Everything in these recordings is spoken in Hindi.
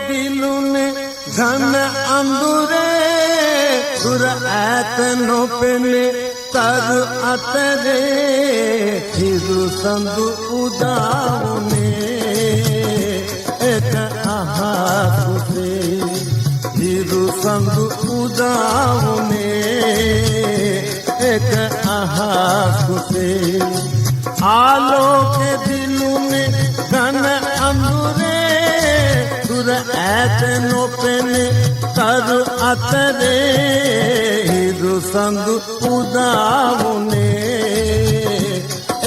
दिलों ने घन अंदुरे सुर ऐतनो पेने तर अतरे हिरु संदु उदावने एक आहा खुसे हिरु संदु उदावने एक आहा खुसे आलोक दिलों में घन अंदुरे सुर ऐतनो पेने तर अतरे हिरु संदु उदावने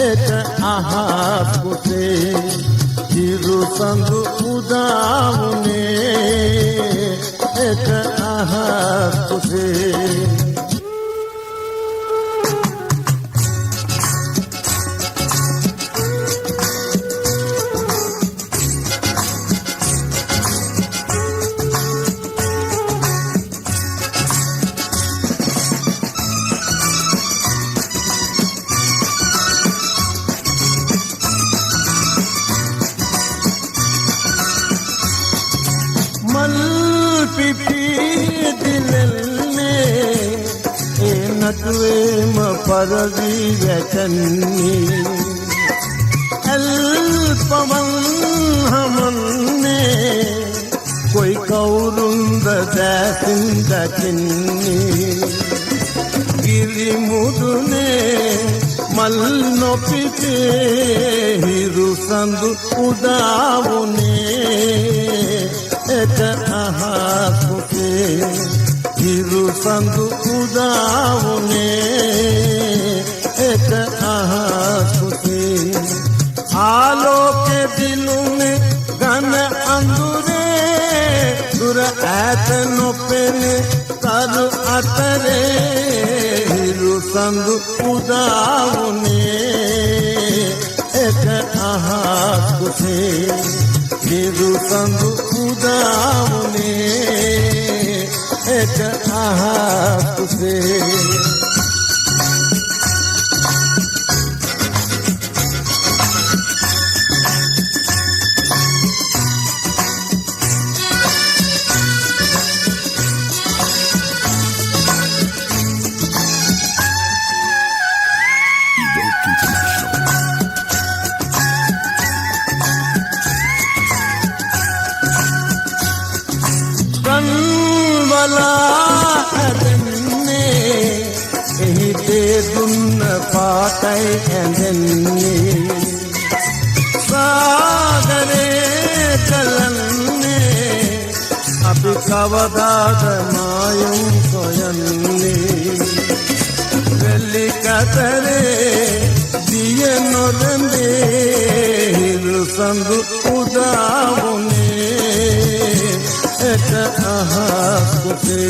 एक आहा खुसे हिरु संदु उदावने एक आहा खुसे नटवे मपरवी वचनी अल्पवन हमने कोई कौरुंद दैसिंद चिन्नी गिरी मुदुने मल्नो पिते हिरु संदु उदावने एक आहा खुसे हिरु संदु उदावने एक आहा खुसे आलोक दिलों में घन अंदुरे सुर ऐतनो पेने तर अतरे हिरु संदु उदावने एक आहा खुसे हिरु संदु उदावने एक आहा खुसे पातै एंदने सागरे चलने अब कवदाद मायं सोयन्ने वेली कतरे दिए नोरंदे हिरु संदु उदावने एक आहा खुसे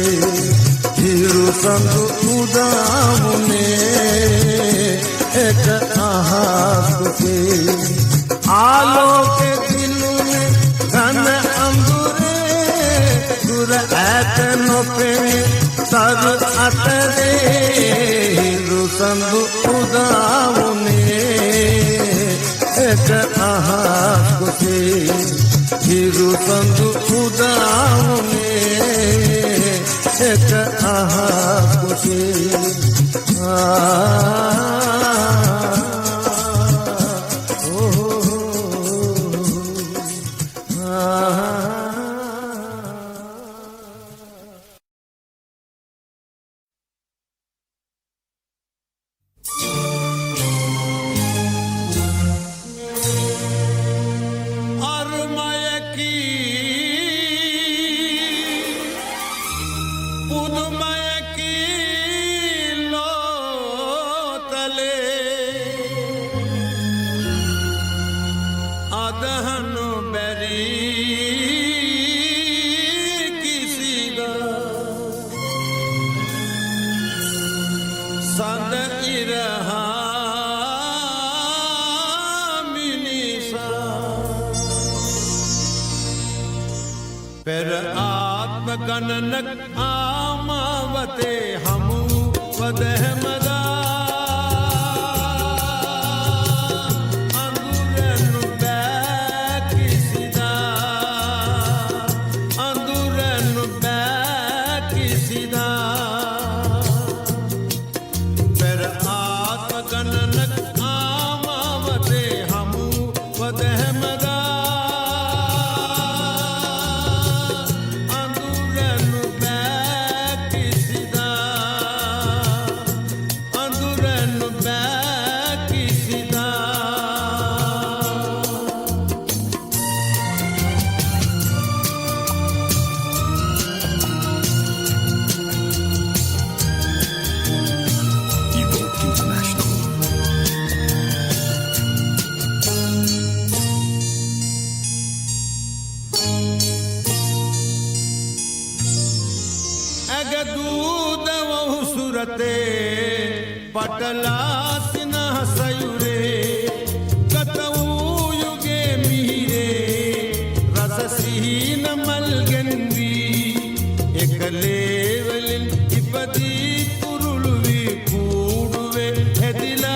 हिरु संदु उदावने एक आहा खुसे आलोक दिलों में घन अंदुरे सुर ऐतनो पेने तर अतरे हिरु संदु उदावने एक आहा खुसे हिरु संदु उदावने एक आहा खुसे पर आत्मगणनक आमावते हमू वदह मदा अंगुरनु बैकिसिदा सुरते पटला सिन्हा सयुरे कतऊ युगे मीरे रससीन मलगन्वी एकलेवलिन इपदी कुरुलुवी कूडुवे हेदिला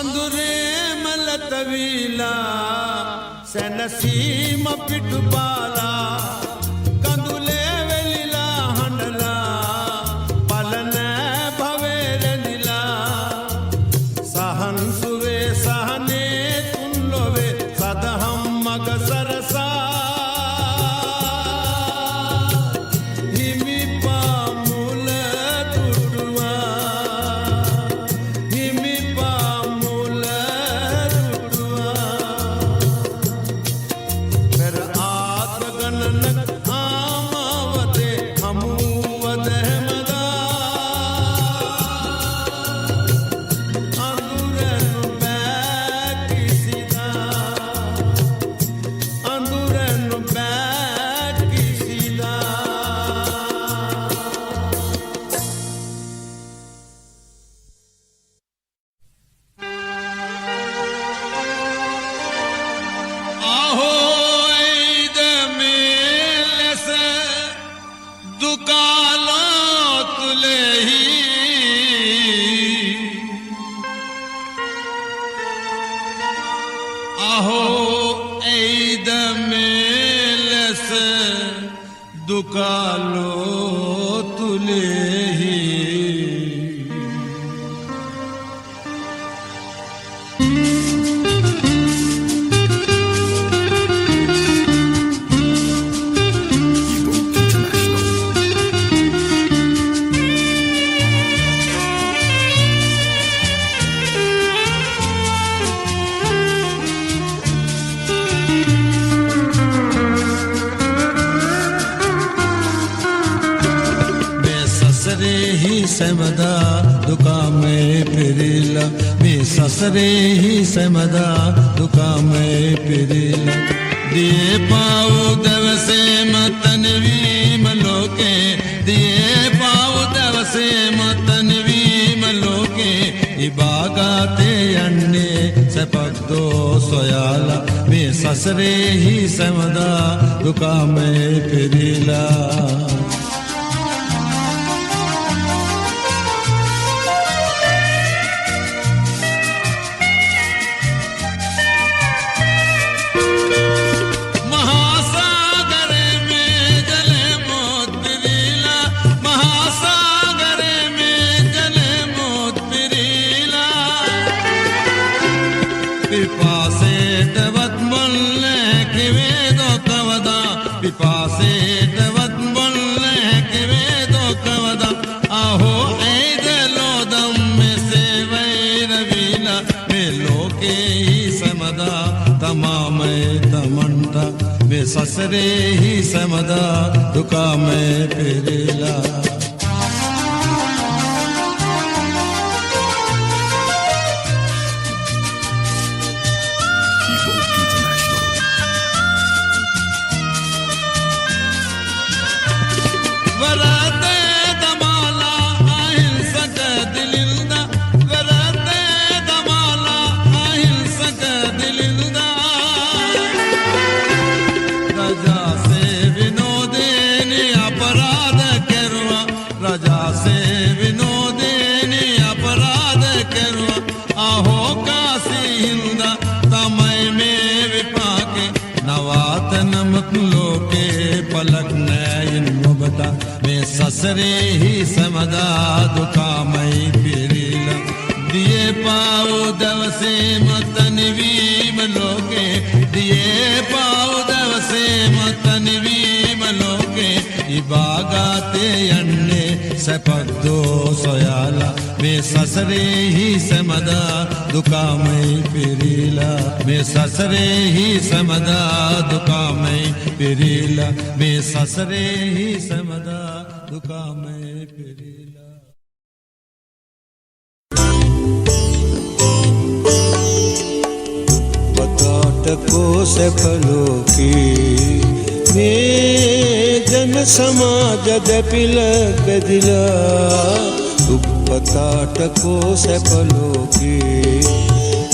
अंदुरे मलतवीला सनसीम पिटुपाला कंदुले वेलिला हंडला पलन भवेरनिला सहन सुवे सहने तुल्लोवे सदहम मग सरसा हिमी पामुल तुडुआ हिमी दुकालो तुले ही समदा दुका में फिरिला मैं ससरे ही समदा दुका में फिरिला दिए पाऊ दवसे मतनवी मलोके दिए पाऊ दवसे मतनवी मलोके इबागाते अन्ने सपक्दो सोयाला मैं ससरे ही समदा दुका में फिरिला पिपासे दवत बोलने के वेदो कवदा आहो ऐद लोदम में से वैरवीला में लोके ही समदा तमाम तमंता में ससरे ही समदा दुका में फिरिला ससरे ही समदा दुका मई फिरिला दिए पाओ दवसे मतनवी मलोके दिए पाओ दवसे मतनवी मलोके විභාගාතේ යන්නේ සැපද්දෝ සොයාලා මේ සසරේහි සැමදා දුකමයි පිරීලා මේ සසරේහි සැමදා දුකමයි පිරීලා මේ සසරේහි සැමදා දුකමයි පිරීලා को सफलो की में जन समाज दपिल गदिला दुपताट को सफलो की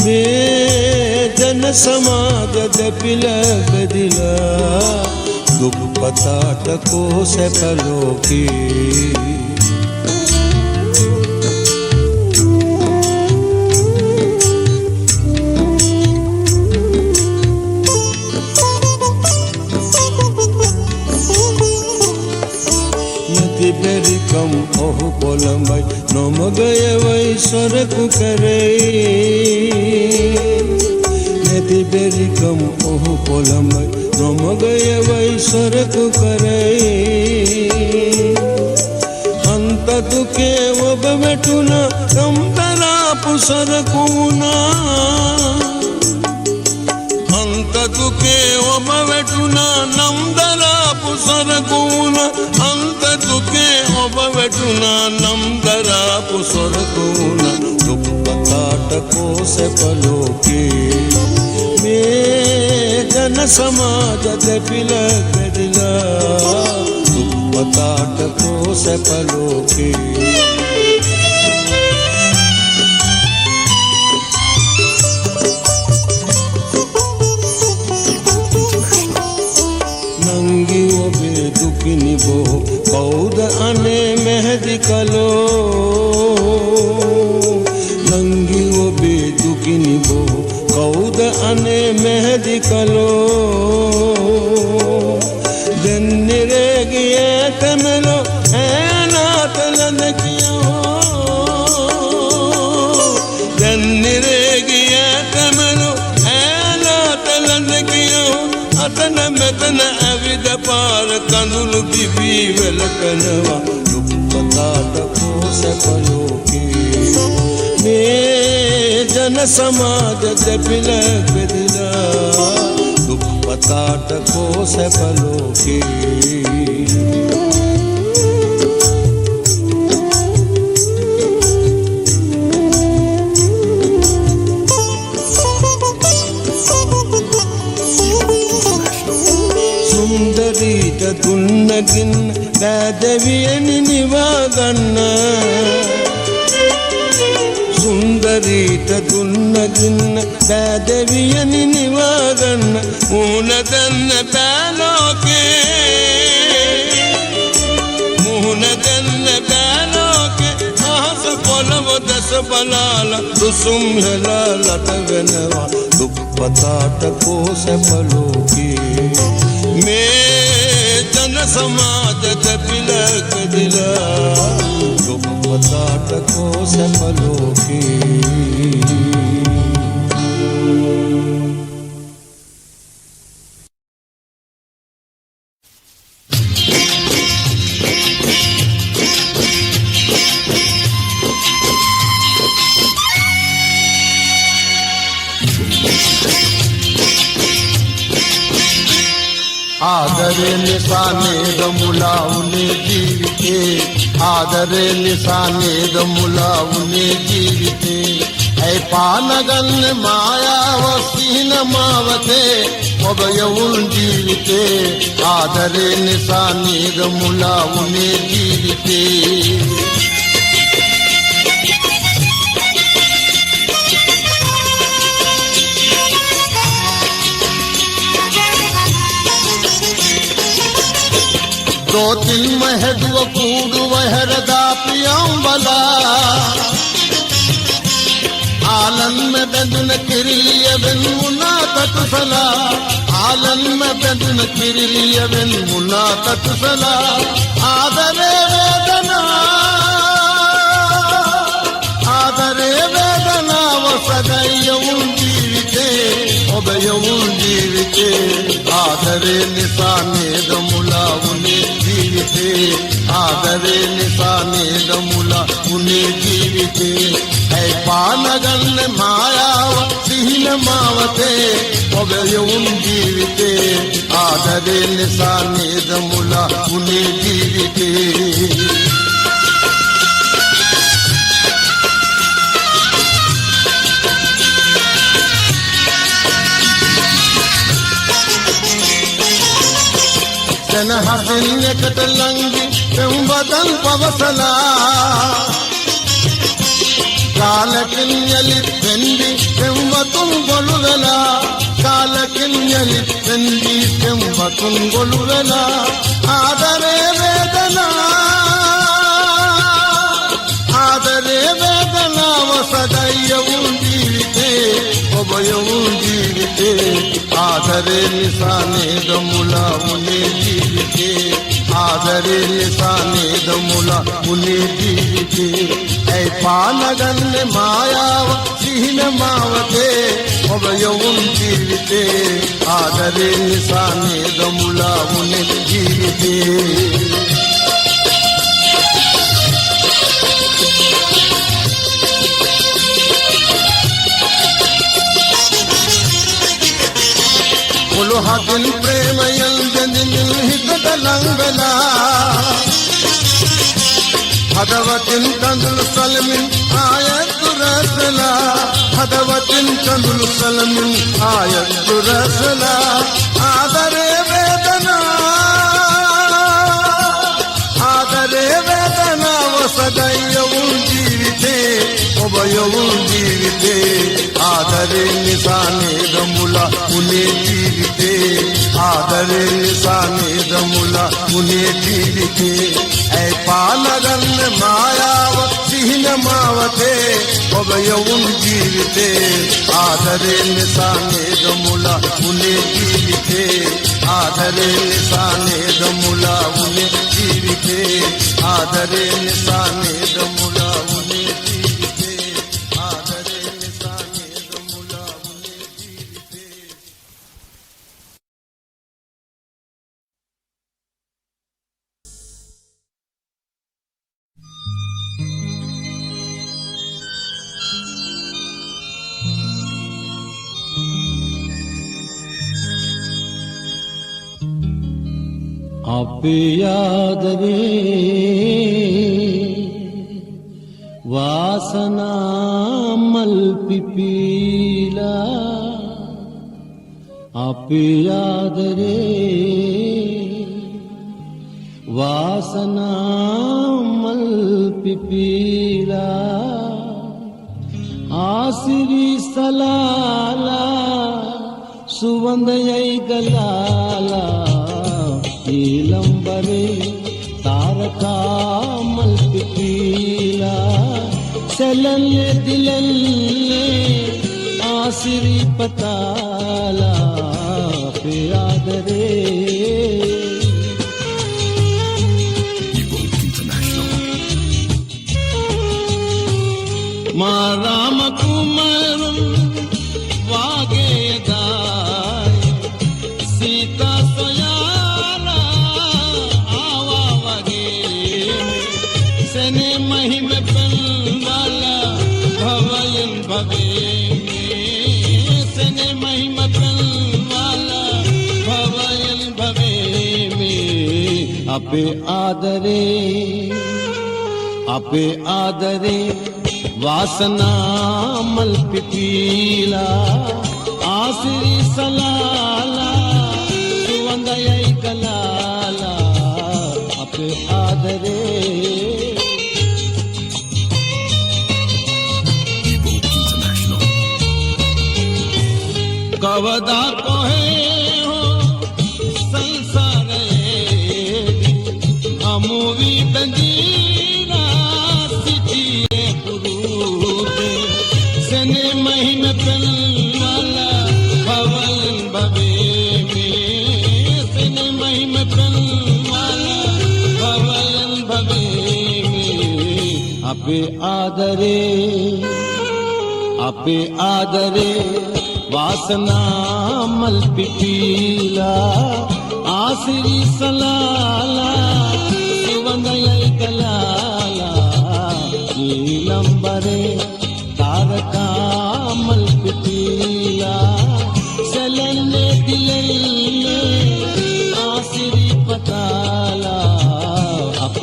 में जन समाज दपिल गदिला दुपताट को सफलो की बेरिकम ओह कोलंबाई नोम गए वही सरकु करे नदी बेरिकम ओह कोलंबाई नोम गए वही सरकु करे अंत दुखे वो बेटुना कम तरा पुसरकुना अंत दुखे वो बेटुना नम तरा पुसरकुना अंत दुखे ओबवेटुना नंदरा पुसरकुना दुपताट को से पलोके में जन समाज दपिल गदिला दुपताट को से पलोके नंगी वो बेदुखिनी बो कौद अने मेहदी कलो नंगी वो बेदुखिनी बो कौद अने मेहदी कलो दन्निरेगिए तमलो ऐना तलन कियो दन्निरेगिए तमलो ऐना तलन कियो अतन मेतन अविद पार कंदुलु बिबी वेलकनवा दुपताट को से पलोके में जन समाज दपिल गदिला दुपताट को से पलोके सुंदरीट दुन्नगिन दादवियनि निवागन्न सुंदरीट दुन्नगिन दादवियनि निवागन्न मुहनदन्न पैलोके मुहनदन्न पैलोके आहस कोलव दस बलाला दुसुम हेलाला तगनवा दुपताट को से पलोके में जन समाज दपिल गदिला दुपताट को से पलोके आदरे निशाने दमुलाउने जीविते आदरे निशाने दमुलाउने जीविते ऐ पानगन माया वसीन मावते ඔබයවුන් ජීවිතේ ආදරේ නිසා නේද මුලා වුනේ ජීවිතේ दो तीन महदुव कूडुव हरदा पियांबला आलन में बंदन किरिलिय बिन मुना तटसला आलन में बंदन किरिलिय बिन मुना तटसला आदरे वेदना वो सदैयउन जीविते ඔබයවුන් ජීවිතේ ආදරේ නිසා නේද මුලා වුනේ ජීවිතේ ආදරේ නිසා නේද මුලා උනේ ජීවිතේ ඇයි පානගන්නේ මායාව සිහින මාවතේ ඔබ යොවුන් ජීවිතේ ආදරේ නිසා නේද මුලා උනේ ජීවිතේ हसिन एකට लंगी पेंबदन पवसला कालकिन यलित पेंदी पेंबतुन गोलुवेला कालकिन यलित पेंदी पेंबतुन गोलुवेला आदरे वेदना वसदयवुन जीविते ඔබයවුන් ජීවිතේ ආදරේ නිසා නේද මුලා උනේ ජීවිතේ ආදරේ නිසා නේද මුලා උනේ ජීවිතේ ඇයි පානගන්නේ මායාව සිහින මාවතේ ඔබයවුන් ජීවිතේ ආදරේ නිසා නේද මුලා උනේ ජීවිතේ हकिन प्रेमयल जंदिल हिकत लंगला हदवतिन कंदुल सलमिन आयत रसला हदवतिन कंदुल सलमिन आयत रसला आदरे वेदना वसदयवुन जीविते ඔබයවුන් ජීවිතේ ආදරේ නිසා නේද මුලා උනේ ජීවිතේ ආදරේ නිසා නේද මුලා උනේ ජීවිතේ ඇයි පානගන්නේ මායාව සිහින මාවතේ ඔබයවුන් ජීවිතේ ආදරේ නිසා නේද මුලා උනේ ජීවිතේ ආදරේ නිසා නේද මුලා උනේ ජීවිතේ ආදරේ නිසා නේද මුලා උනේ අපේ ආදරේ වාසනා මල් පිපිලා අපේ ආදරේ වාසනා මල් පිපිලා ආසිරි සලාලා සුවඳයයි ගලාලා नीलंबरे तारका मल पिपीला चलने दिलने आसिरी पताला पे आदरे माराम कुमार वागे दाय सीता सोया सने महिम पलवाला भवयन भवे में सने महिम पलवाला भवयन भवे में आपे आदरे वासना मल पिपीला आसिरी सलाला सुवंदयई कलाला आपे आदरे कवदा कोहे हो संसारे अमूवी बंजीरा सिटिए पुरूते सने महिम पलवाला भवन भवे में सने महिम पलवाला भवन भवे में आपे आदरे वासना मल पिपीला आसिरी सलाला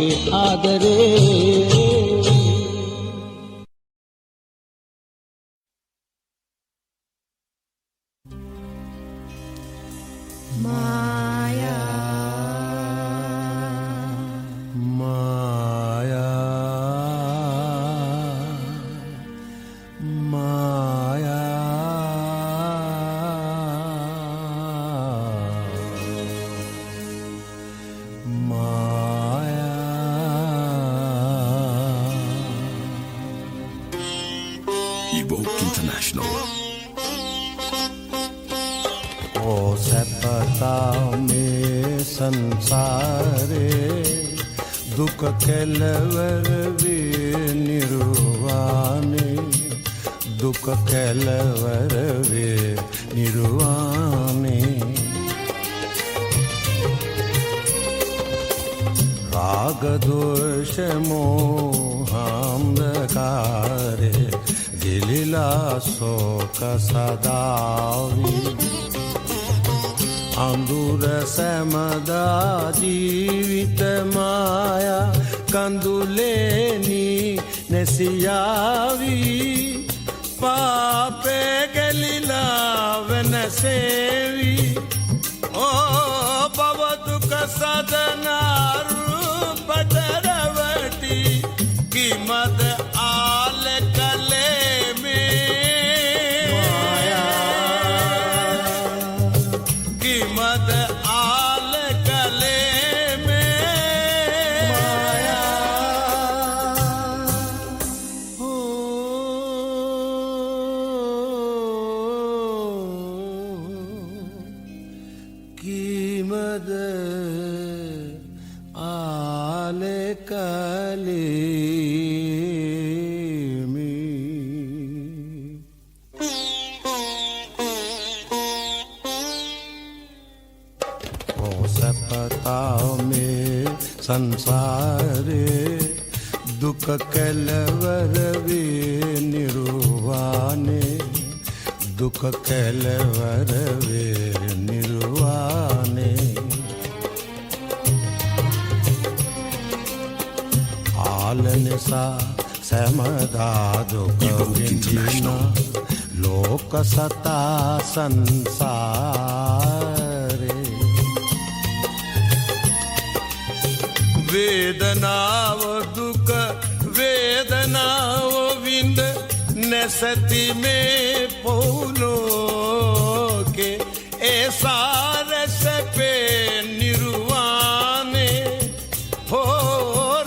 के आदरे माया माया माया Evoke International. ओ सपता में संसारे दुख केलवर वे निर्वाणे दुख केलवर वे निर्वाणे राग दोष मोहांधकारे गिलिला शोक सदावी अंदुर समदा जीवित माया कंदुलेनी नसियावी पापे गलिला वनसेवी ओ भव दुख सदना रूप डरवटी की मद आल कले में की मद आल कले में हो कीमत आले कले में ओ सपता में संसारे दुख केलवर वे निर्वाणे दुख केलवर वे निर्वाणे आलनिसा समदा दुख विंदीना लोक सता संसारे वेदनाव दुख वेदनाव विंद नसती में पोलो के ऐसा रस पे निर्वाणे हो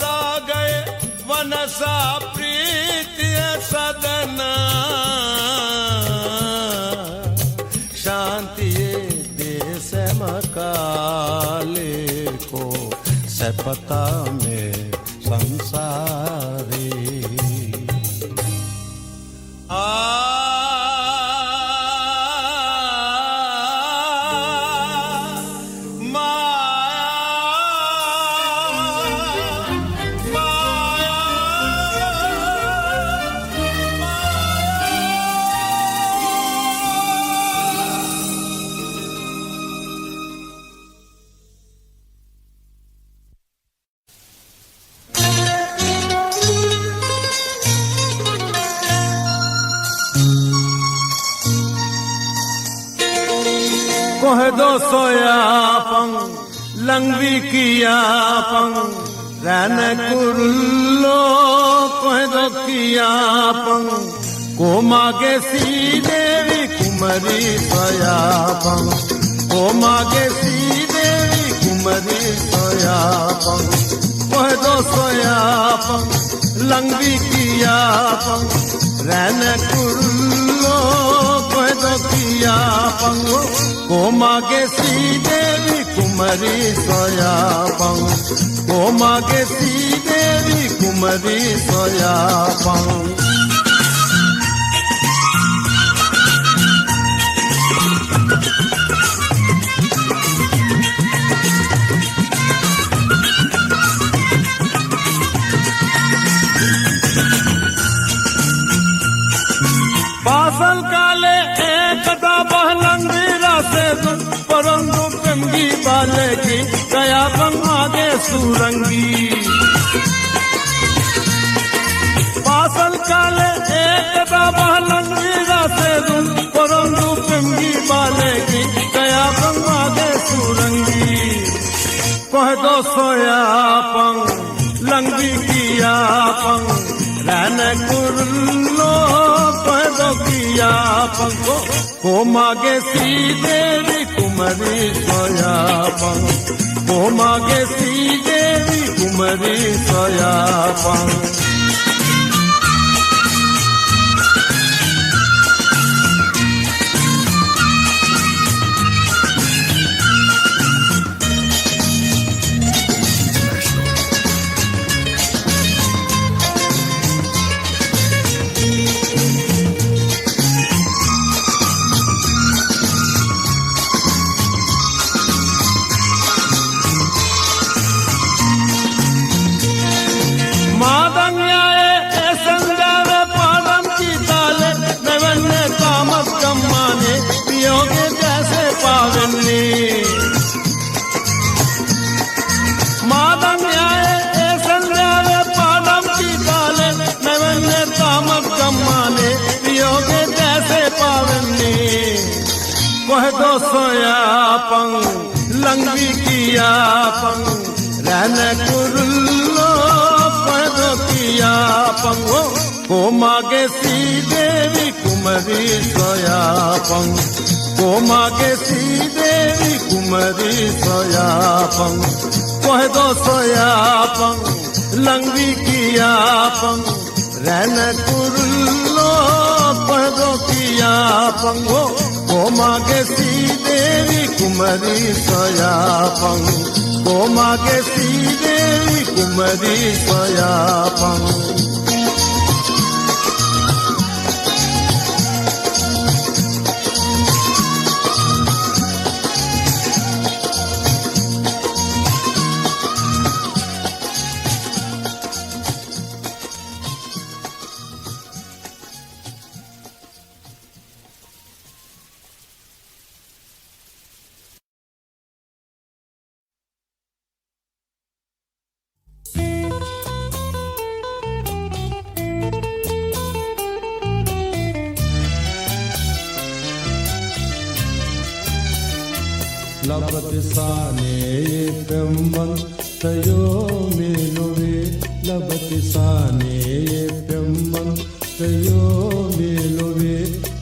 रा गए वनसा प्रीति सदना शांति देश मकाले को सपता में संसारी कोह दो सोयापं लंगवी कियापं रन कुरुल्लो कोह दो कियापं कोमागे सी देवी कुमरी सोयापं कोमागे सी देवी कुमरी सोयापं कोह दो सोयापं लंगवी कियापं रन कुरुल्लो कोह दो कियापं कोमागे सी देवी कुमरी सोयापं कोमागे सी देवी कुमरी सोयापं बासल काले एकदा बहलंगी रासे परंतु कमगी बाले की दया बंग आगे सुरंगी पासल काले एकदा बहलंगीरा से दुन परंदु पिंगी बाले की गया पंगागे सुरंगी कह दो सोया पंग लंगी किया पंग रहने कुरलो कह दो किया पंग को मागे सी देवी कुमरी सोया पंग को मागे सी देवी कुमरी सोया पंग कह दो सोया पंग लंगी किया पंग रहने कुरलो कह दो किया पंग को मागे सी देवी कुमरी सोया पंग को मागे सी देवी कुमरी सोया पंग कह दो सोया पंग लंगी किया पंग रहने कुरलो कह दो किया पंग को मागे सी देवी कुमरी सोया पंग को मागे सी देवी कुमरी सोया पंग लबत साने पेम्बन तयो मेलोवे लबत साने पेम्बन तयो मेलोवे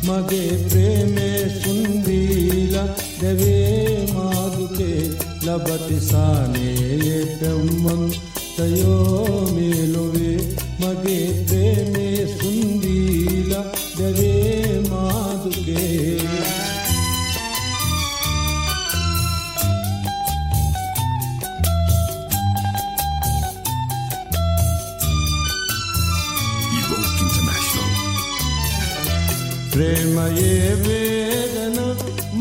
मगे प्रेमे सुंदीला देवे मादुके लबत साने पेम्बन तयो मेलोवे मगे प्रेमे सुंदीला देवे मादुके प्रेम ये वेदना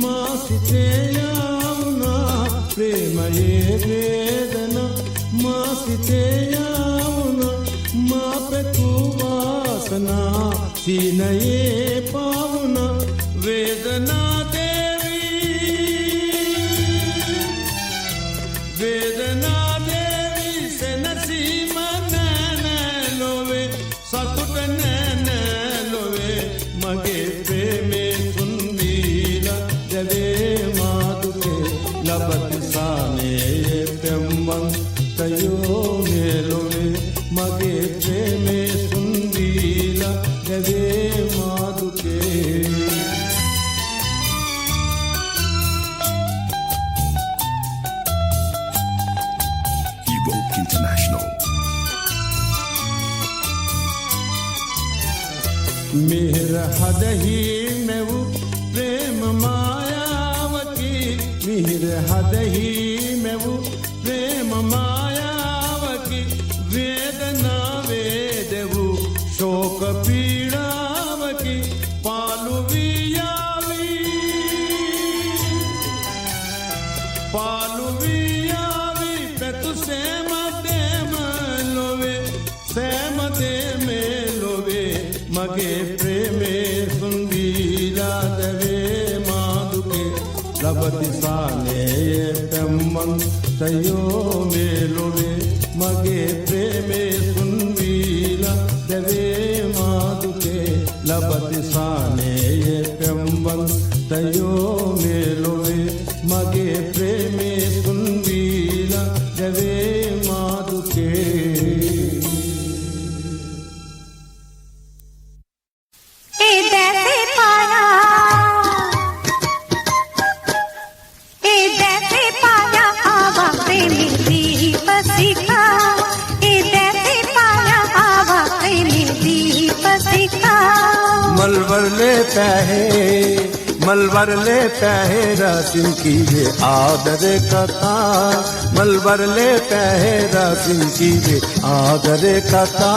मासिते यावना प्रेम ये वेदना मासिते यावना माँ पे कुवासना सीन ये पावना वेदना देवी से नसीमा नैन लोवे सकुट नैन लोवे मगे प्रेमे सुंदीला जवे मादुके लबत साने पेम्बन तयो मेलोवे मगे प्रेमे सुंदीला जवे मादुके Evoke International. मेहर हदही में वो प्रेम मायावती मेहर हदही में वो प्रेम मायावती वेदना वेदवु शोक पीड़ावती पालु वियावी पे तु सेमते लोवे सेमते में लोवे मगे प्रेमे सुंदीला देवे मादुके लबतिसाने पेम्मं तयो मेलोवे मगे प्रेमे सुन्वीला देवे मादुके लबतिसाने पेम्मं तयो मेलोवे मगे प्रेमे सुन्वीला देवे मादुके मलबर ले पहे रासिन की वे आदर कथा मलबर ले पहे रासिन की वे आदर कथा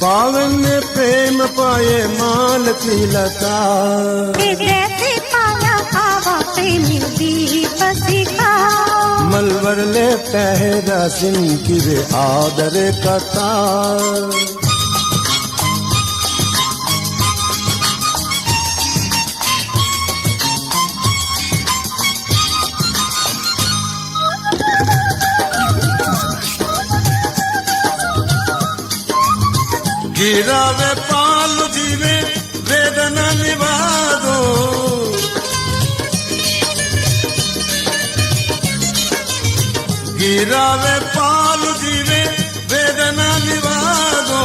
पावन प्रेम पाए माल की लता मलबर ले पहरा सिन की वे आदर कथा गिरावे पालू जीवे वेदना निवादो गिरावे पालू जीवे वेदना निवादो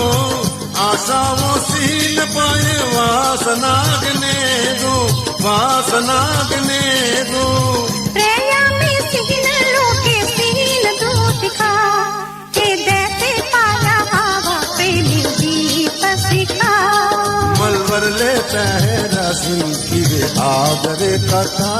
आशाओं सीन पाए वासनागने दो मलबर ले पहरा सिन की वे आदर कथा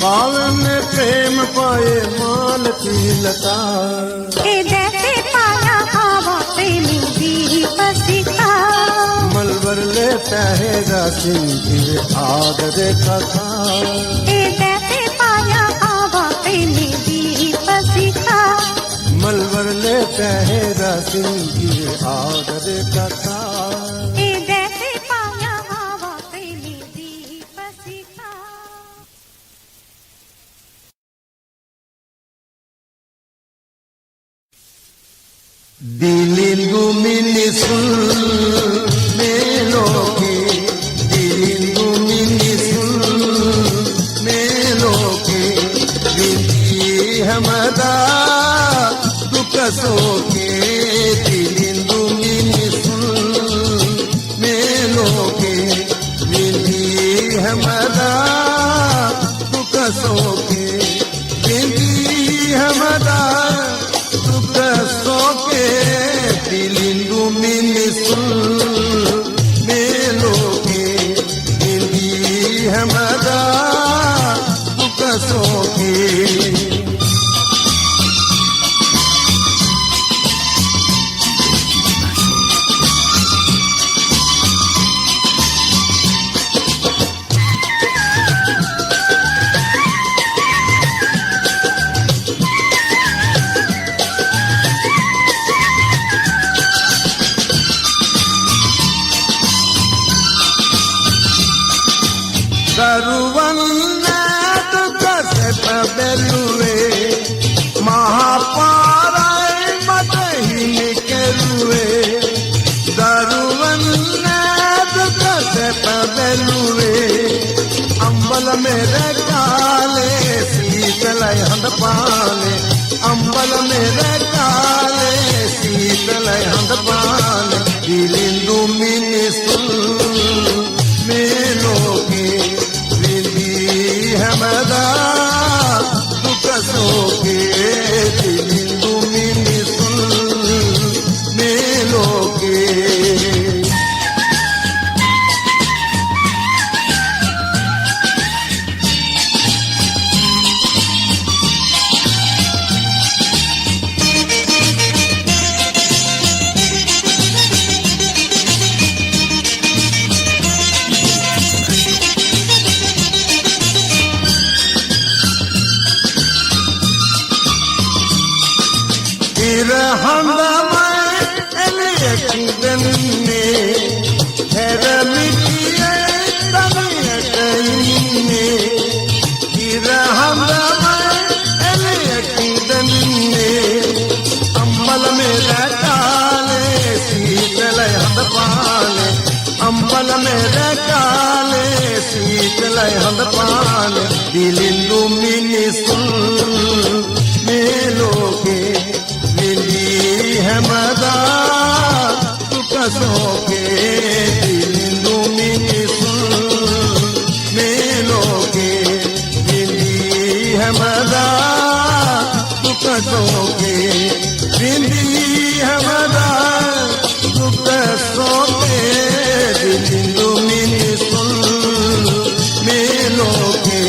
पावन प्रेम पाए माल की लता मलबर ले पहरा सिन की वे आदर कथा मलबर ले पहरा सिन की वे आदर कथा दिलिंदु मिनिसुल मेलोके दिलिंदु मिनिसुल मेलोके बिंदी हमदा दुकसोके दिलिंदु मिनिसुल मेलोके बिंदी हमदा दुकसोके बिंदी हमदा दुकसोके दिलिंदु मिनिसुल मेलोके बिंदी हमदा दुकसोके हंद पाले अंबल मेरे काले शीतल हंद पाले दिलिंदु मिनिसुल मेलोके विंदी हमदा दुखसोके दिलिंदु मिनिसुल मेलोके अंबल मेरे काले शीतल हंद पाले दिलिंदु मिनिसुल मेलोके विंदी हमदा दुखसोके दिलिंदु मिनिसुल मेलोके विंदी हमदा दुखसोके विंदी हमदा दुखसोके दिलिंदु मिनिसुल मेलोके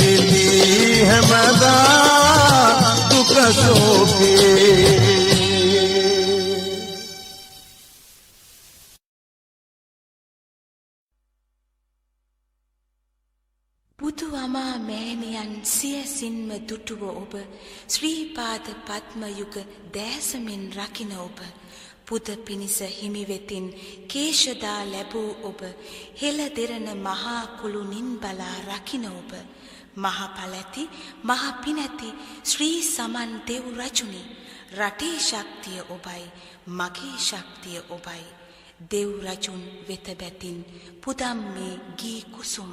विंदी हमदा दुखसोके බුදු අමා මෑණියන් සියසින්ම දුටුව ඔබ ශ්‍රී පාද පද්ම යුග දෑසමින් රකින්න ඔබ පුද පිනිස හිමි වෙතින් කේශදා ලැබූ ඔබ හෙළ දෙරණ මහා කුළුනින් බලා රකින්න ඔබ මහ පළැති මහ පිනැති ශ්‍රී සමන් දෙව් රජුනි රටේ ශක්තිය ඔබයි මගේ ශක්තිය ඔබයි දෙව් රජුන් වෙත බැතින් පුදම් මේ ගී කුසුම්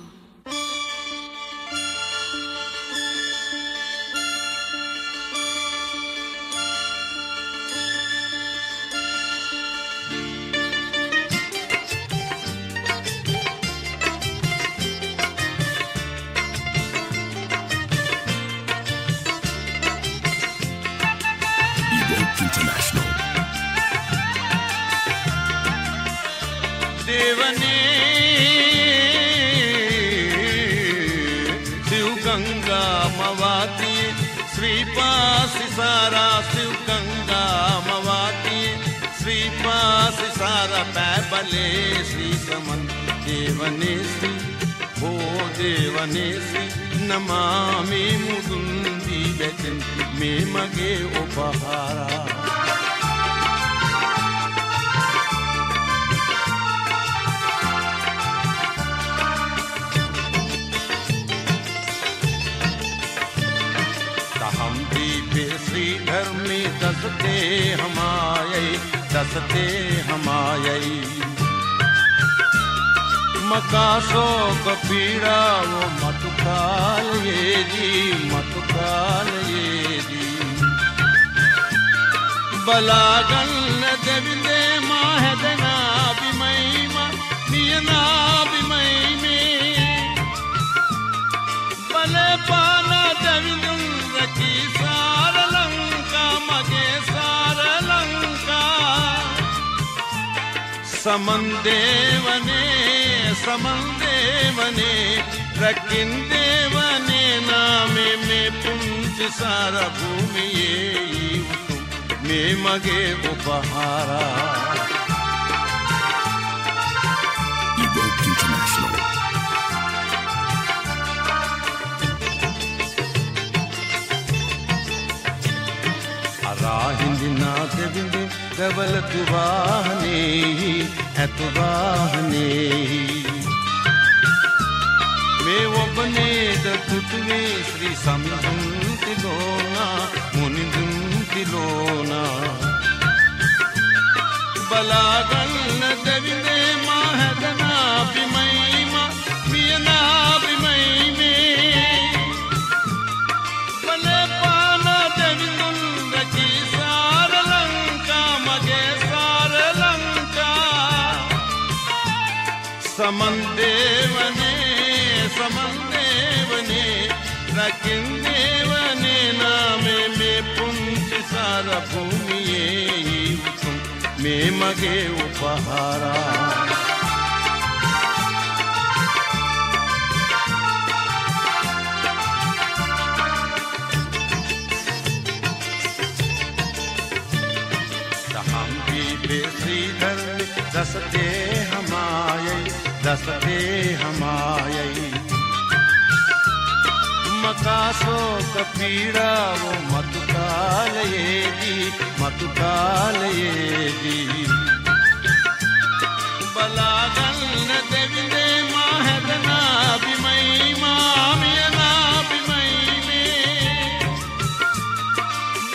देवने शिव गंगा मवाती श्रीपासी सारा शिव गंगा मवाती श्रीपासी सारा पैबले श्री समन देवने श्री हो देवने श्री नमामि मुदुंदी बेचन मे मगे उपहारा श्रीधर में दसते हमाये मकासो कपीड़ा वो मतुकाल ये जी बलागन देविंदे माहदना बिमईमा नियना बिमई में बले पाना देविंदुन रखी सार लंका मगे सार लंका समंदेवने रकिंदेवने नामे में पुंज सारा भूमि ये में मगे उपहारा हिंदिना देविंदे कवल तुवाहने मैं वबने दतुतवे श्री समिधुंतिलोना मुनिधुंतिलोना बलागन देविंदे माहदना बिमईमा मियना बिमई में बले समंदेवने समंदेवने रकिंदेवने नामे में पुंति सारा भूमिये में मगे उपहारा श्रीधर दसते हमाये मकासो कपीड़ा वो मतुकालयेगी बलागन देविने माहदना बिमई मामियना बिमई में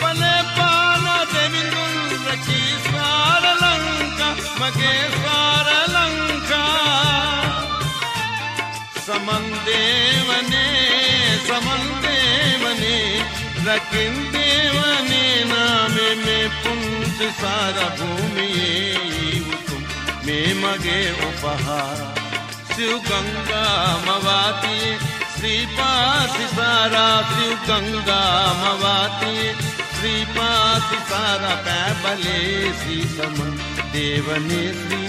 बले पाना देविंदुल रखी सार लंका मगे सार लंका समंदेवने रकिंदेवने नामे में पुंस सारा भूमिये में मगे उपहारा शिव गंगा मवाती श्रीपाति सारा शिव गंगा मवाती श्रीपाति सारा पैबले श्री समन देवने श्री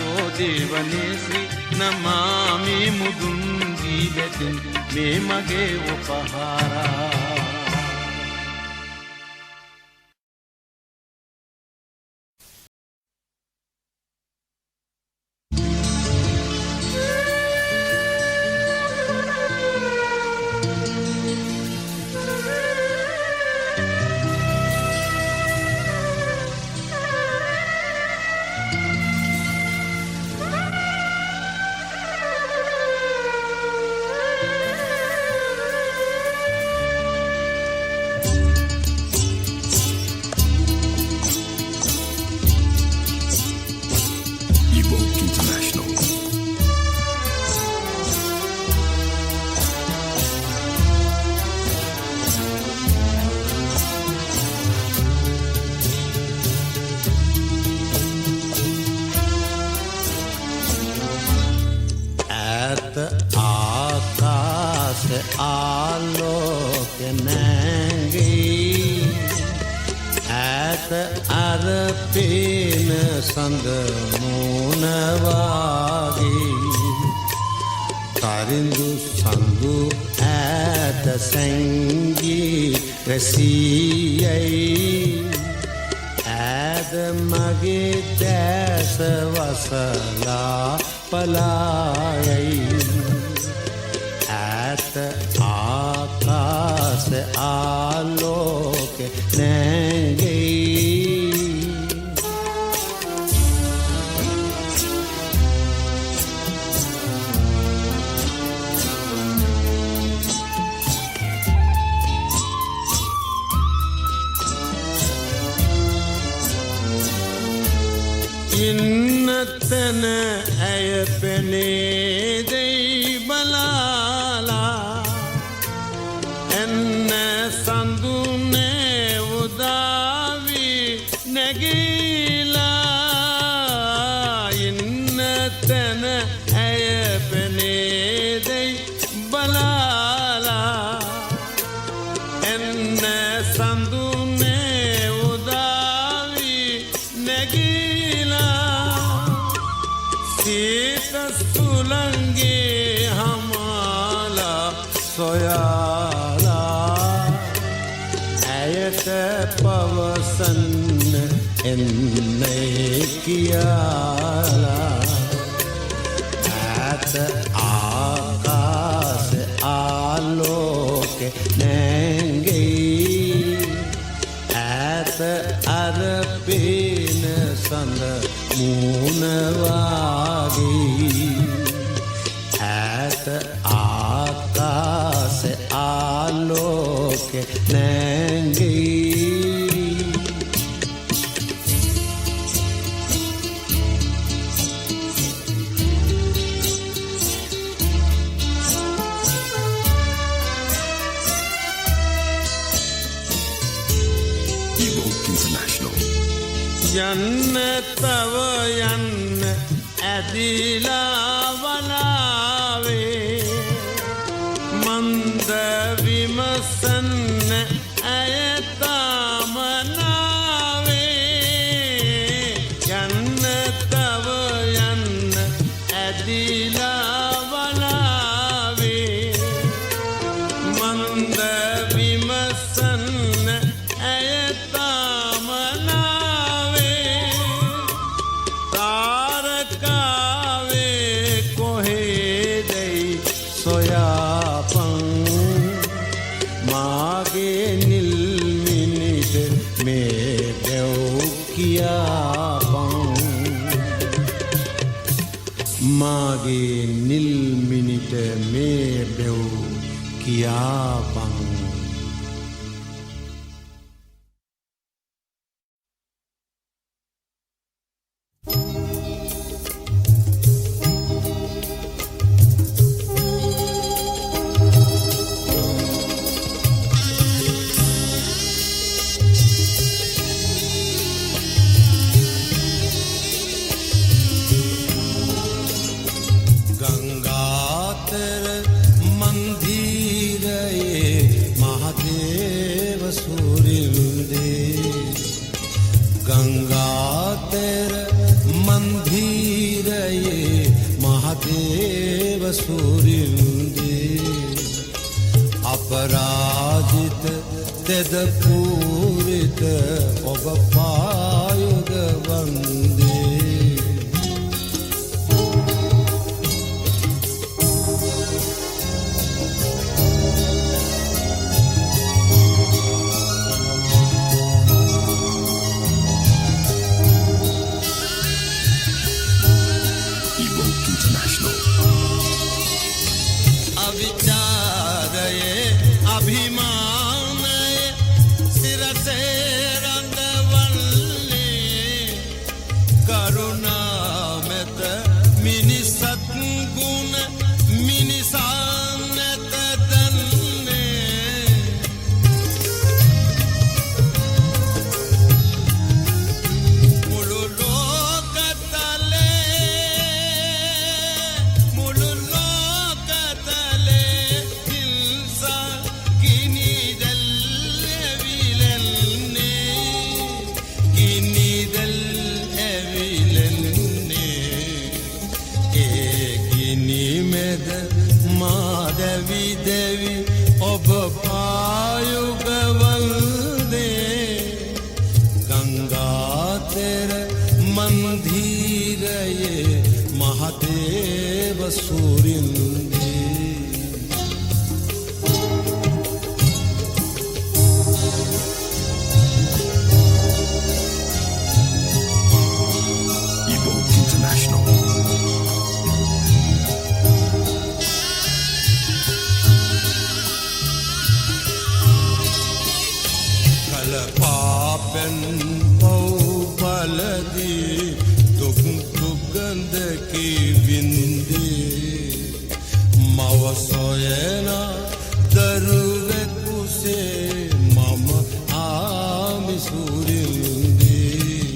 ओ देवने श्री नमामि मुदुंगी बेतिन में मगे उपहारा आलोक नंगी ऐत अरपीन संग मूनवागी तारिंदु संगु ऐत संगी रसीयई ऐद मगे दैस वसला पलायई आकाश आलोक नंगी इन्नतन अयपने दे बलाला एन्न संदुने उदावी नगीला इन्नतन अयपने दे बलाला एन्न संदुने उदावी नगीला सीत सुलंगे हमाला सोयाला ऐत पवसन इन्ने कियाला ऐत आकाश आलोक नंगी ऐत अरपीन संग मूनवागी ऐत आकाश आलोक नंगी International. यन्न तव यन्न ඇදිලා වලාවේ මන්ද විමසන්න ඇයතාමනාවේ යන්න තව යන්න ඇදිලා වලාවේ මන්ද විමසන්න ඇයතාමනාවේ තාරකාවේ කොහෙදයි සොයාපන් මාගේ නිල් මිනිට මේ දෙව් කියාපන් මාගේ නිල් මිනිට මේ දෙව් කියාපන් ගංගාතර මන්දිරයේ මහදේව සූරින්දේ ගංගාතර මන්දිරයේ මහදේව සූරින්දේ අපරාජිත තෙද පූරිත ඔබ පායුග වන්දේ අවිචාරයේ අභිමානයේ සිරසේ රඳවන්නේ කරුණා මෙත මිනිසත් ගුණ මිනිසා නැත දන්නේ මුළු ලෝකතලේ හිල්සා ගිනිදල් ඇවිලෙන්නේ ඒ ගිනි මැද මා දැවි දැවි ඔබ පායුග වන්දේ ගංගාතර මන්දිරයේ මහදේව සූරින්දේ කල පාපෙන් පව් බලදී දුක් දුගඳ කිවින්දේ මව සොයන දරුවෙකුසේ මම ආමි සූරින්දේ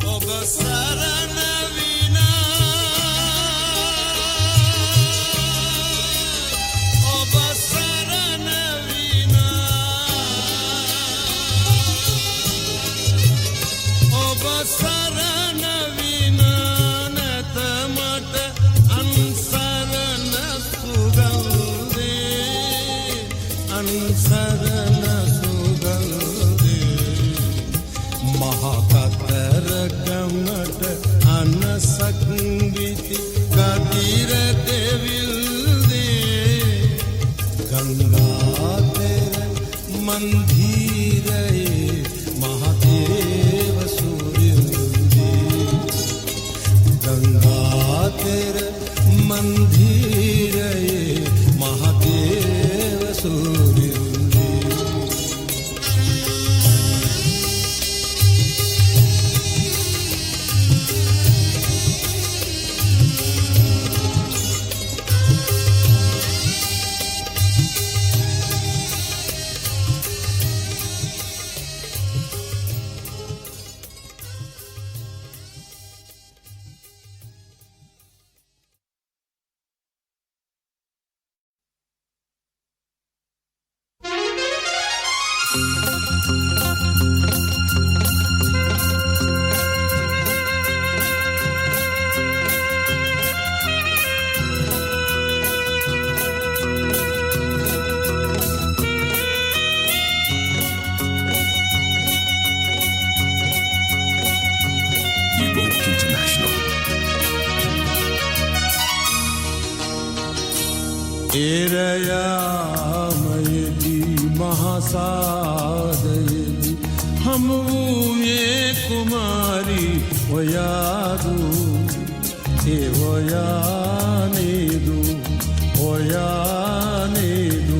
ඔබ සරණ සරණ විනා නැත මට අන්සරණ සුගන්ධේ අන්සරණ සුගන්ධේ මහකතර ගමට අනසක් විති කදිර දෙවිල්දේ ගංගාතර මන්දිරයේ මහදේව ගංගාතර මන්දිරයේ මහදේව සූරින්දේ एरयामयेदी महासादयेदी हम ये कुमारी ओयादू ए ओयानेदू ओयानेदू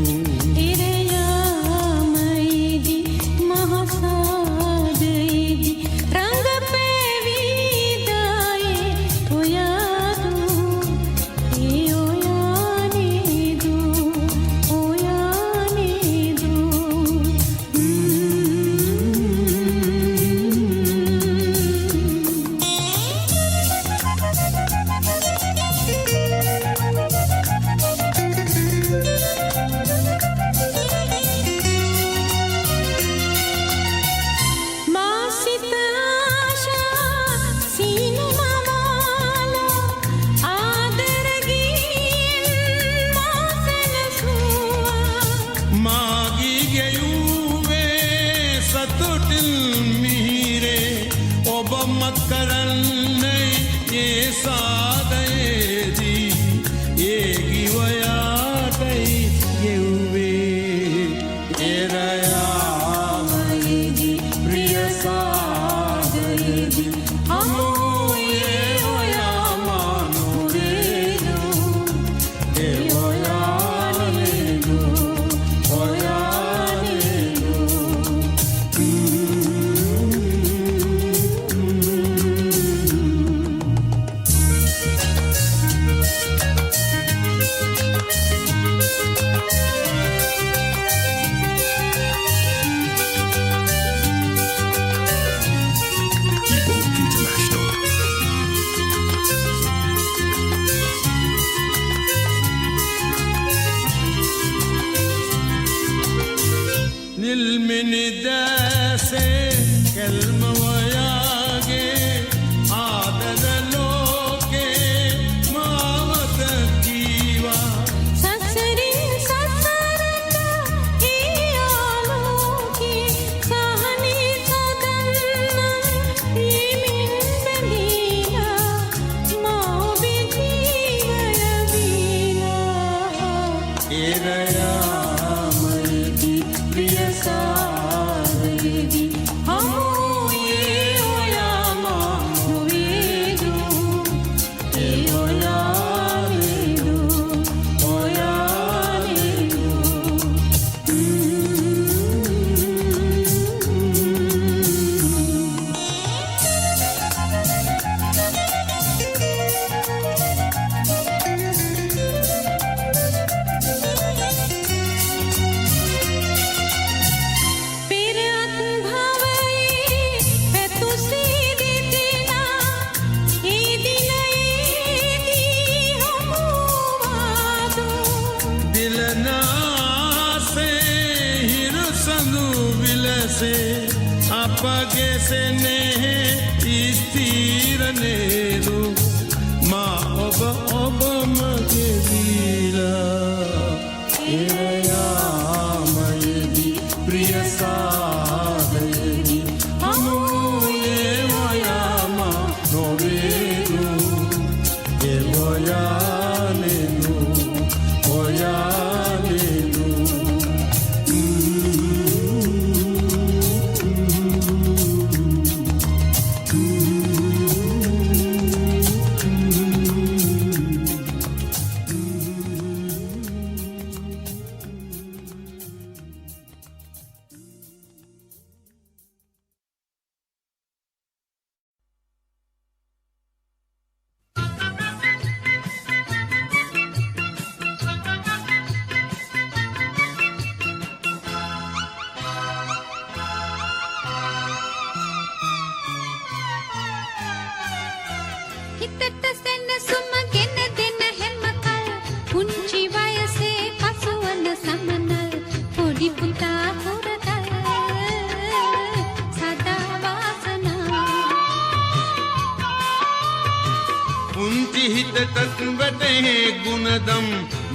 ගුණදම්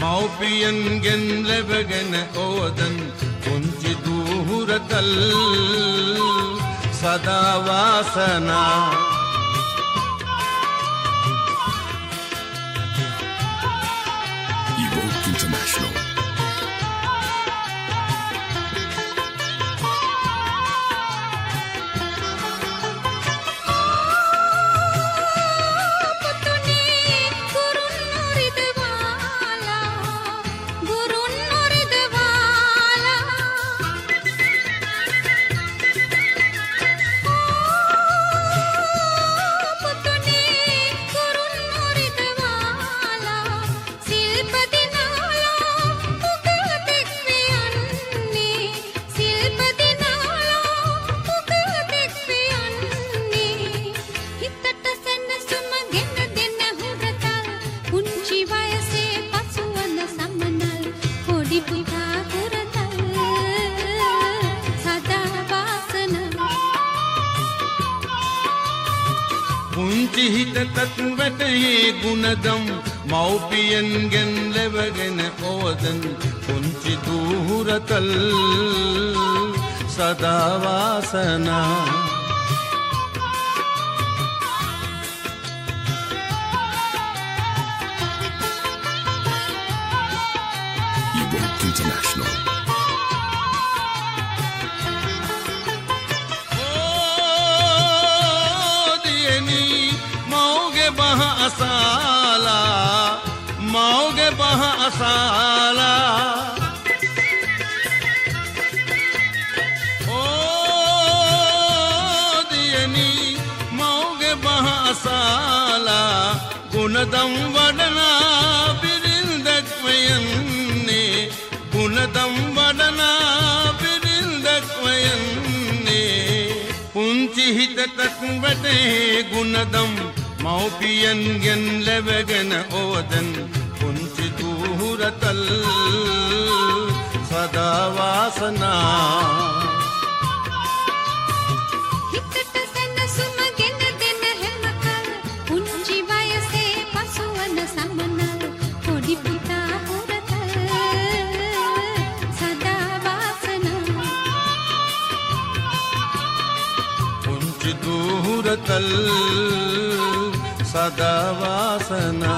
මව්පියන්ගෙන් ලැබගෙන ඕදන් පුංචි දුහුරතල් සදා වාසනා Evoke International. පුංචි හිතටත් වැටහි ගුණදම් මව්පියන්ගෙන් ලැබගෙන ඕදන් පුංචි දුහුරතල් සදා වාසනා International. मौगे बह असाला ओ दियनी मौगे बह असाला गुणदम वडना बिरिंदक वयन्ने गुणदम वडना बिरिंदक वयन्ने पुंचि हितटක් වැටේ ගුණදම් මව්පියන්ගෙන් ලැබගෙන ඕදන් පුංචි දුහුරතල් සදා වාසනා හිතට සැනසුම ගෙන දෙන හැමකල් පුංචි වයසේ පසුවන සමනල් පොඩි පුතා හුරතල් සදා වාසනා පුංචි දුහුරතල් सदा वासना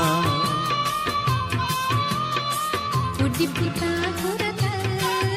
पොඩි පුතා හුරතල් සදා වාසනා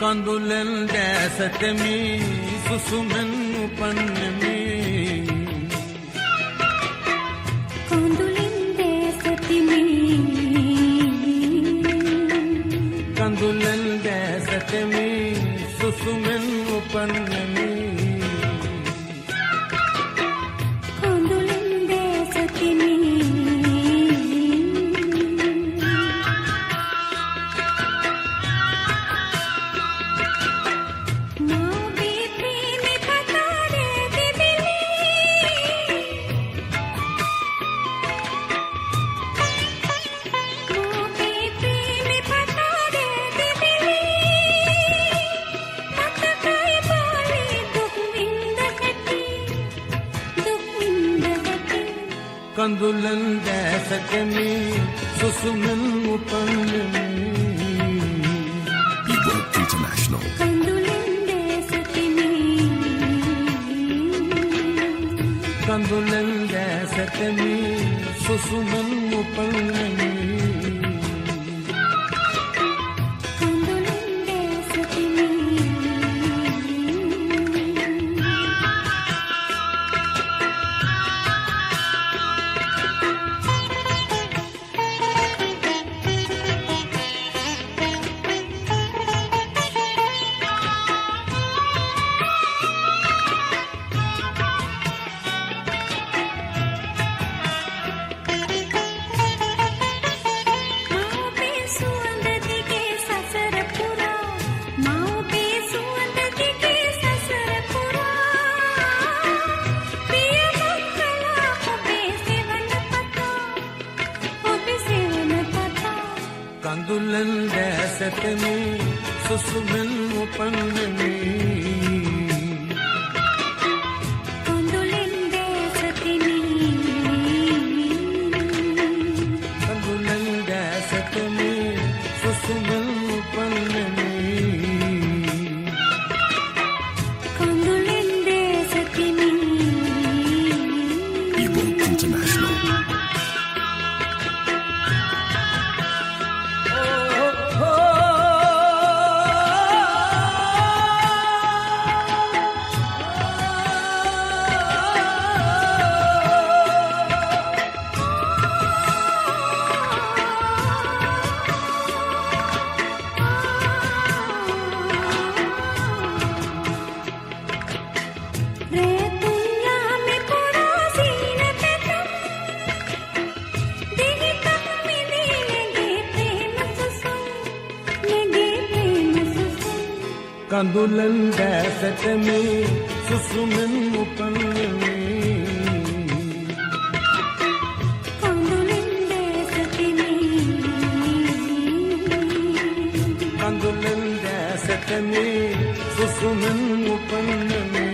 කඳුලෙන් දැසතෙමි සුසුමෙන් උපන්නෙමි කඳුලෙන් දැසතෙමි කඳුලෙන් දැසතෙමි සුසුමෙන් උපන්නෙමි කඳුලෙන් දැසතෙමි කඳුලෙන් දැසතෙමි සුසුමෙන් උපන්නෙමි Evoke International. කඳුලෙන් දැසතෙමි කඳුලෙන් දැසතෙමි සුසුමෙන් උපන්නෙමි කඳුලෙන් දැසතෙමි කඳුලෙන් දැසතෙමි සුසුමෙන් උපන්නෙමි කඳුලෙන් දැසතෙමි කඳුලෙන් දැසතෙමි සුසුමෙන් උපන්නෙමි කඳුලෙන් දැසතෙමි Evoke International. කඳුලෙන් දැසතෙමි සුසුමෙන් උපන්නෙමි කඳුලෙන් දැසතෙමි කඳුලෙන් දැසතෙමි සුසුමෙන් උපන්නෙමි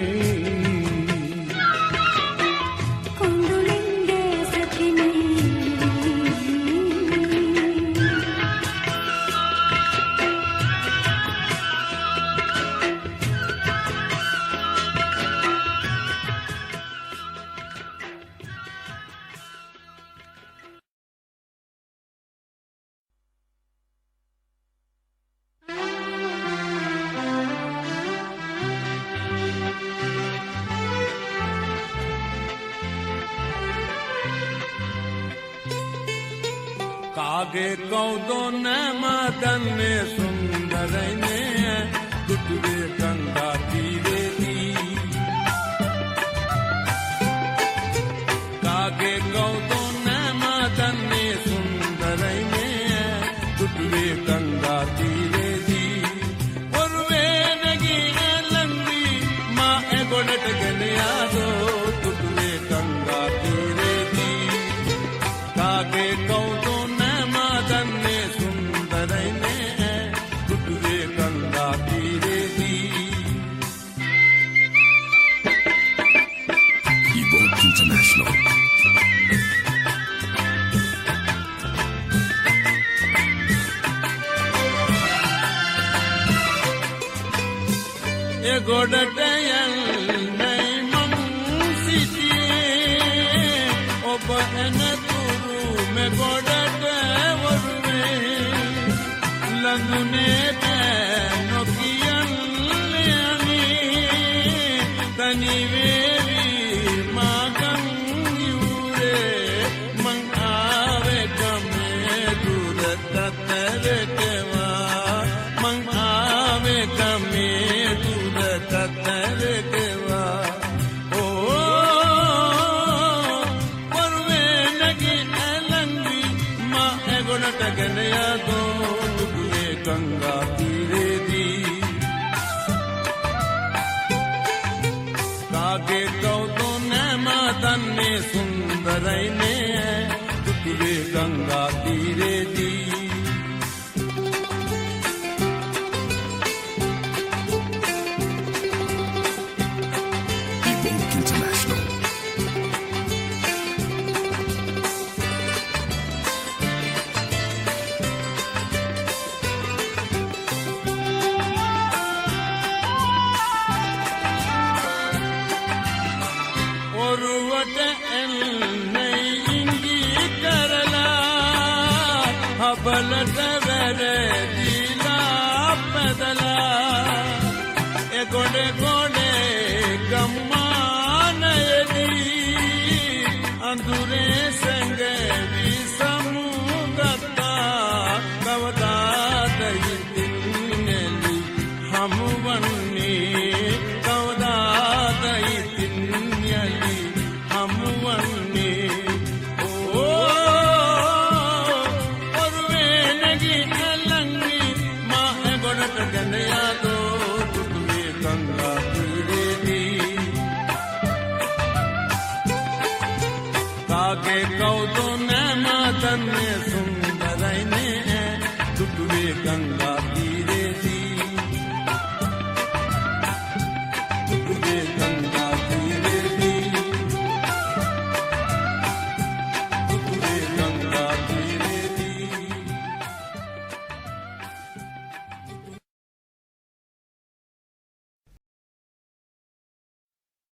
කඳුලෙන් දැසතෙමි කාගේ කවුදෝ නෑම දන්නේ සුන්දරයිනේ දුටුවේ ගංගා තීරේදී කාගේ කවුදෝ නෑම දන්නේ සුන්දරයිනේ දුටුවේ ගංගා තීරේදී ඔරුවේ නැගී ඇලන්වි මා එගොඩට ගෙන යාදෝ දුටුවේ ගංගා තීරේදී කාගේ කවුදෝ දන්නේ සුන්දරයිනේ දුටුවේ ගංගා තීරේදී Evoke International. ඒ ගොඩට යන්නේ මම සිටියේ ඔබ එනතුරු මේ ගොඩට වරුවේ ලඟුනේ නොකිය ගොඩට ගෙන යදෝ දුටුවේ ගංගා තීරේදී කාගේ කවුද නැම දන්නේ සුන්දරයිනේ දුටුවේ ගංගා තීරේදී International. ඔරුවට එන්නේ ඉංගි කරලා හබලට වැරදිලා පැදලා ඒ ගොඩේ ගම්මානයේදී අඳුරේ සැඟවි සමුගත්තා කවදාද ඉතින්නලි හමුවන්නේ කවදාද ඉතින්නලි හමුවන්නේ ඔරුවේ නැගී අලංගි මා ගොඩට ගෙන යදෝ දුටුවේ ගංගා තීරේදී කාගේ කවුද නැම දන්නේ සුන්දරයිනේ දුටුවේ ගංගා